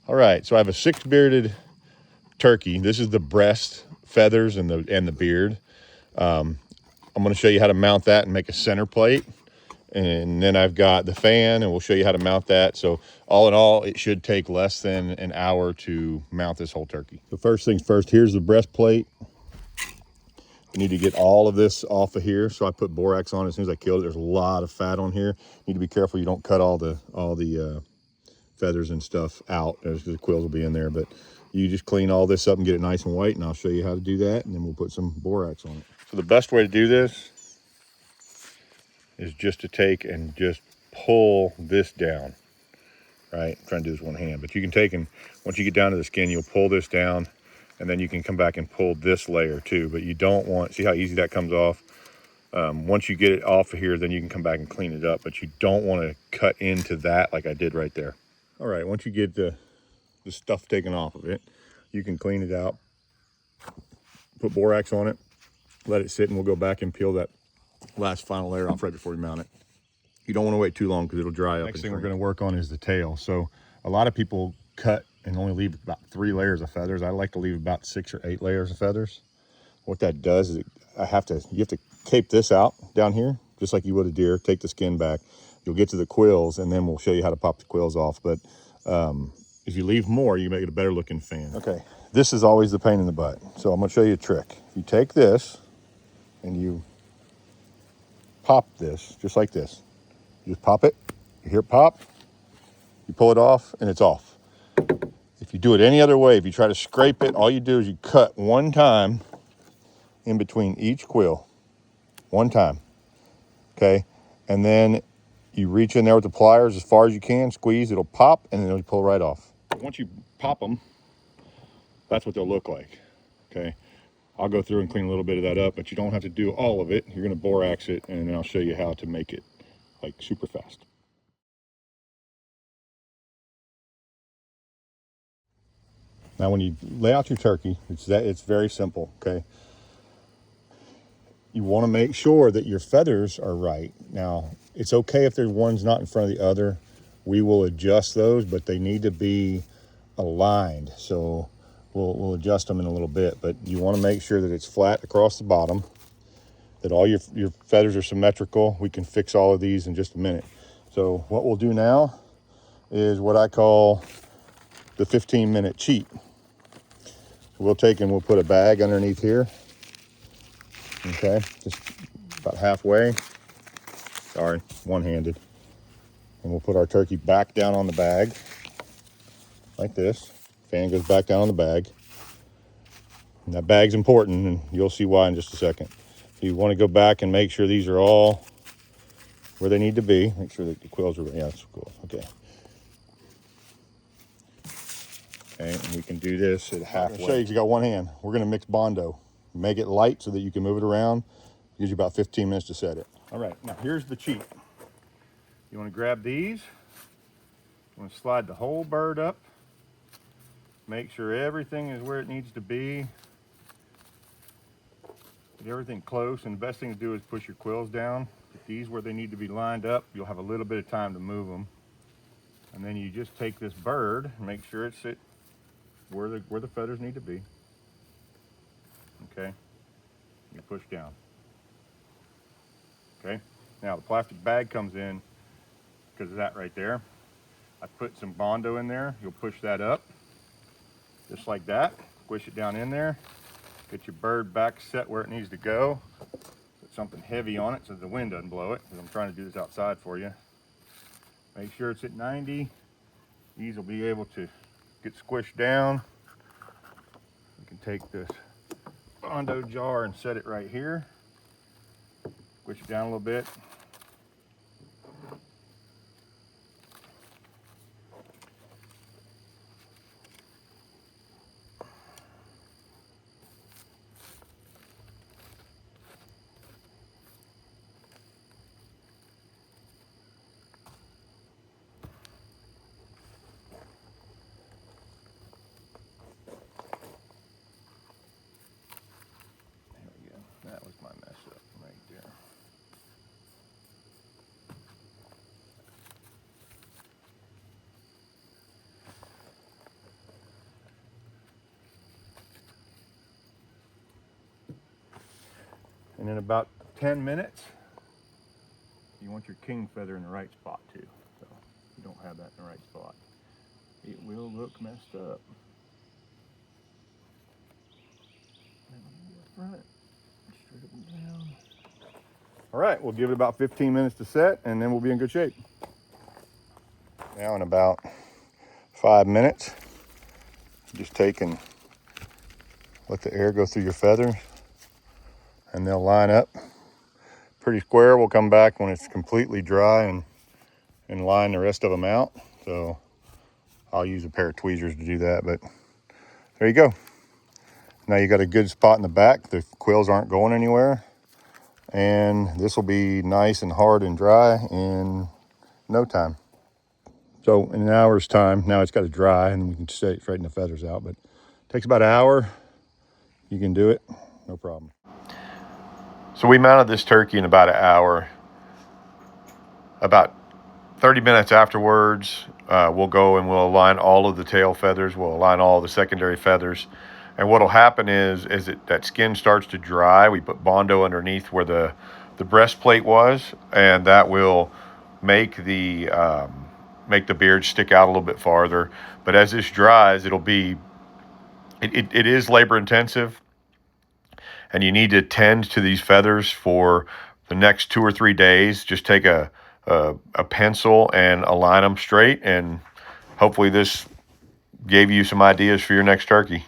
All right, so I have a 6-bearded turkey. This is the breast feathers and the beard. I'm going to show you how to mount that and make a center plate. And then I've got the fan, and we'll show you how to mount that. So all in all, it should take less than an hour to mount this whole turkey. So first things first, here's the breastplate. I need to get all of this off of here. So I put borax on it as soon as I killed it. There's a lot of fat on here. You need to be careful you don't cut all the feathers and stuff out, because the quills will be in there. But you just clean all this up and get it nice and white, and I'll show you how to do that, and then we'll put some borax on it. So the best way to do this is just to take and just pull this down, right? I'm trying to do this one hand, but you can take and once you get down to the skin, you'll pull this down, and then you can come back and pull this layer too. But you don't want, see how easy that comes off? Once you get it off of here, then you can come back and clean it up, but you don't want to cut into that like I did right there. All right, once you get the stuff taken off of it, you can clean it out, put borax on it, let it sit, and we'll go back and peel that last final layer off right before you mount it. You don't want to wait too long because it'll dry up. Next thing we're going to work on is the tail. So a lot of people cut and only leave about 3 layers of feathers. I like to leave about 6 or 8 layers of feathers. What that does is you have to cape this out down here, just like you would a deer. Take the skin back. You'll get to the quills, and then we'll show you how to pop the quills off. But if you leave more, you make it a better looking fan. Okay, this is always the pain in the butt. So I'm going to show you a trick. You take this and you pop this just like this. You just pop it. You hear it pop. You pull it off, and it's off. If you do it any other way, if you try to scrape it, all you do is you cut one time in between each quill. One time. Okay? And then you reach in there with the pliers as far as you can, squeeze, it'll pop, and then it'll pull right off. Once you pop them, that's what they'll look like. Okay? I'll go through and clean a little bit of that up, but you don't have to do all of it. You're going to borax it, and then I'll show you how to make it like super fast. Now, when you lay out your turkey, it's very simple, okay? You want to make sure that your feathers are right. Now, it's okay if there's one's not in front of the other. We will adjust those, but they need to be aligned. So we'll adjust them in a little bit, but you want to make sure that it's flat across the bottom, that all your feathers are symmetrical. We can fix all of these in just a minute. So what we'll do now is what I call the 15-minute cheat. We'll take and we'll put a bag underneath here. Okay, just about halfway. Sorry, one-handed. And we'll put our turkey back down on the bag, like this. Fan goes back down on the bag. And that bag's important, and you'll see why in just a second. So you want to go back and make sure these are all where they need to be. Make sure that the quills are, yeah, that's cool, okay. Okay, and we can do this at halfway. I'll show you, you got one hand. We're gonna mix Bondo. Make it light so that you can move it around. Gives you about 15 minutes to set it. All right, now here's the cheat. You wanna grab these. You wanna slide the whole bird up. Make sure everything is where it needs to be. Get everything close, and the best thing to do is push your quills down. Get these where they need to be lined up. You'll have a little bit of time to move them. And then you just take this bird and make sure it's where the feathers need to be. Okay, you push down. Okay, now the plastic bag comes in because of that right there. I put some Bondo in there. You'll push that up, just like that. Squish it down in there. Get your bird back set where it needs to go. Put something heavy on it so the wind doesn't blow it, because I'm trying to do this outside for you. Make sure it's at 90. These will be able to get squished down. You can take this Bondo jar and set it right here. Squish it down a little bit. There we go. That was my mess up right there. And in about 10 minutes, you want your king feather in the right spot too. So if you don't have that in the right spot, it will look messed up. Front, straight up and down. All right, we'll give it about 15 minutes to set, and then we'll be in good shape. Now in about 5 minutes, just take and let the air go through your feathers, and they'll line up pretty square. We'll come back when it's completely dry and line the rest of them out. So I'll use a pair of tweezers to do that, but there you go. Now you got a good spot in the back. The quills aren't going anywhere. And this will be nice and hard and dry in no time. So in an hour's time, now it's got to dry and we can straighten the feathers out, but it takes about an hour. You can do it, no problem. So we mounted this turkey in about an hour. About 30 minutes afterwards, we'll go and we'll align all of the tail feathers. We'll align all the secondary feathers. And what'll happen is that skin starts to dry. We put Bondo underneath where the breastplate was, and that will make the beard stick out a little bit farther. But as this dries, it is labor intensive, and you need to tend to these feathers for the next 2 or 3 days. Just take a pencil and align them straight, and hopefully this gave you some ideas for your next turkey.